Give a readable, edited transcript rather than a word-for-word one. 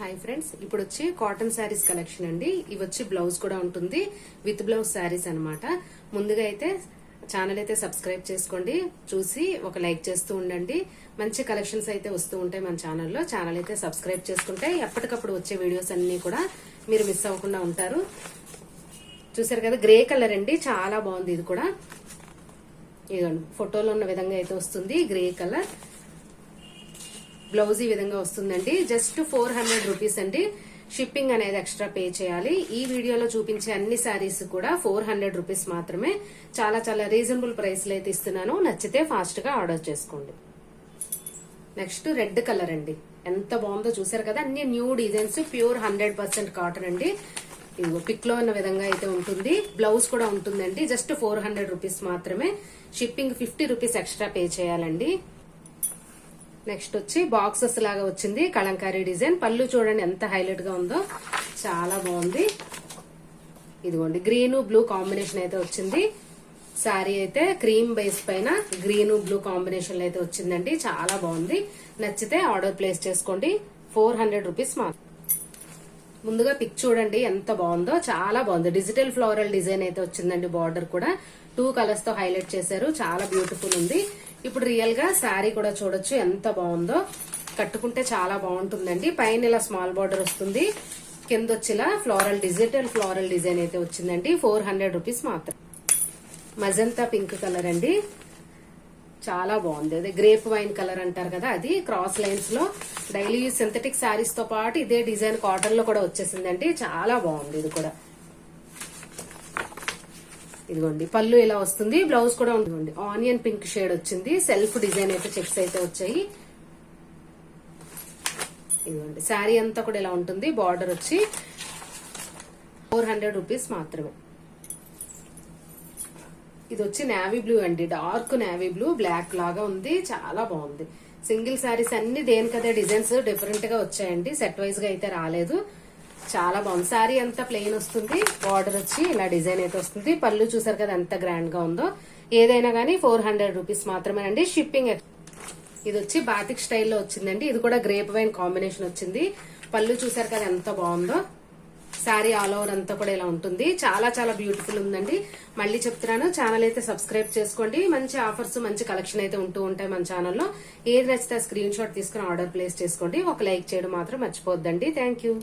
Hi friends, ఇప్పుడు వచ్చి cotton saris collection అండి. ఇవి వచ్చి బ్లౌజ్ కూడా ఉంటుంది, విత్ బ్లౌజ్ శారీస్ అన్నమాట. ముందుగా అయితే ఛానల్ అయితే సబ్స్క్రైబ్ చేసుకోండి, చూసి ఒక లైక్ చేస్తూ ఉండండి. మంచి కలెక్షన్స్ అయితే వస్తూ ఉంటాయి మన ఛానల్లో. ఛానల్ అయితే సబ్స్క్రైబ్ చేసుకుంటే ఎప్పటికప్పుడు వచ్చే వీడియోస్ అన్ని కూడా మీరు మిస్ అవ్వకుండా ఉంటారు. చూసారు కదా, గ్రే కలర్ అండి, చాలా బాగుంది. ఇది కూడా ఇదిగోండి ఫోటోలో ఉన్న విధంగా అయితే వస్తుంది. గ్రే కలర్ బ్లౌజ్ ఈ విధంగా వస్తుందండి. జస్ట్ 400 రూపీస్ అండి. షిప్పింగ్ అనేది ఎక్స్ట్రా పే చేయాలి. ఈ వీడియోలో చూపించే అన్ని శారీస్ కూడా 400 రూపీస్ మాత్రమే. చాలా చాలా రీజనబుల్ ప్రైస్ లో అయితే ఇస్తున్నాను. నచ్చితే ఫాస్ట్ గా ఆర్డర్ చేసుకోండి. నెక్స్ట్ రెడ్ కలర్ అండి, ఎంత బాగుందో చూసారు కదా. అన్ని న్యూ డిజైన్స్, ప్యూర్ 100% కాటన్ అండి. ఇదిగో పిక్ లో ఉన్న విధంగా అయితే ఉంటుంది. బ్లౌజ్ కూడా ఉంటుందండి. జస్ట్ 400 రూపీస్ మాత్రమే. షిప్పింగ్ 50 రూపీస్ ఎక్స్ట్రా పే చేయాలండి. నెక్స్ట్ వచ్చి బాక్సెస్ లాగా వచ్చింది, కలంకారీ డిజైన్. పళ్ళు చూడండి ఎంత హైలైట్ గా ఉందో, చాలా బాగుంది. ఇదిగోండి గ్రీన్ బ్లూ కాంబినేషన్ అయితే వచ్చింది. శారీ అయితే క్రీమ్ బేస్ పైన గ్రీన్ బ్లూ కాంబినేషన్ అయితే వచ్చిందండి. చాలా బాగుంది. నచ్చితే ఆర్డర్ ప్లేస్ చేసుకోండి. 400 రూపీస్ మాత్రం. ముందుగా పిక్ చూడండి ఎంత బాగుందో, చాలా బాగుంది. డిజిటల్ ఫ్లోరల్ డిజైన్ అయితే వచ్చిందండి. బార్డర్ కూడా 2 కలర్స్ తో హైలైట్ చేశారు. చాలా బ్యూటిఫుల్ ఉంది. ఇప్పుడు రియల్ గా శారీ కూడా చూడొచ్చు ఎంత బాగుందో. కట్టుకుంటే చాలా బాగుంటుందండి. పైన ఇలా స్మాల్ బార్డర్ వస్తుంది, కింద వచ్చిలా డిజిటల్ ఫ్లోరల్ డిజైన్ అయితే వచ్చిందండి. 400 రూపీస్ మాత్రం. మజంతా పింక్ కలర్ అండి, చాలా బాగుంది. అదే గ్రేప్ వైన్ కలర్ అంటారు కదా, అది క్రాస్ లైన్స్ లో డైలీ సింథటిక్ శారీస్ తో పాటు ఇదే డిజైన్ కాటన్ లో కూడా వచ్చేసిందండి. చాలా బాగుంది. ఇది కూడా ఇదిగోండి పళ్ళు ఇలా వస్తుంది, బ్లౌజ్ కూడా ఉంటుంది. ఆనియన్ పింక్ షేడ్ వచ్చింది. సెల్ఫ్ డిజైన్ అయితే చెక్స్ అయితే వచ్చాయి. ఇదిగోండి శారీ అంతా కూడా ఇలా ఉంటుంది. బార్డర్ వచ్చి 400 రూపీస్ మాత్రమే. ఇది వచ్చి నేవీ బ్లూ అండి, డార్క్ నేవీ బ్లూ, బ్లాక్ లాగా ఉంది. చాలా బాగుంది. సింగిల్ శారీస్ అన్ని దేనికదే డిజైన్స్ డిఫరెంట్ గా వచ్చాయండి. సెట్ వైజ్ గా అయితే రాలేదు. చాలా బాగుంది. శారీ అంతా ప్లెయిన్ వస్తుంది. బార్డర్ వచ్చి ఇలా డిజైన్ అయితే వస్తుంది. పళ్ళు చూసారు కదా ఎంత గ్రాండ్ గా ఉందో. ఏదైనా గానీ 400 రూపీస్ మాత్రమేనండి. షిప్పింగ్. ఇది వచ్చి బాతిక్ స్టైల్లో వచ్చిందండి. ఇది కూడా గ్రేప్ వైన్ కాంబినేషన్ వచ్చింది. పళ్ళు చూసారు కదా ఎంత బాగుందో. శారీ ఆల్ ఓవర్ అంతా కూడా ఇలా ఉంటుంది. చాలా చాలా బ్యూటిఫుల్ ఉందండి. మళ్ళీ చెప్తున్నాను, ఛానల్ అయితే సబ్స్క్రైబ్ చేసుకోండి. మంచి ఆఫర్స్, మంచి కలెక్షన్ అయితే ఉంటూ ఉంటాయి మన ఛానల్లో. ఏది నచ్చితే స్క్రీన్ షాట్ తీసుకుని ఆర్డర్ ప్లేస్ చేసుకోండి. ఒక లైక్ చేయడం మాత్రం మర్చిపోద్దండి. Thank you.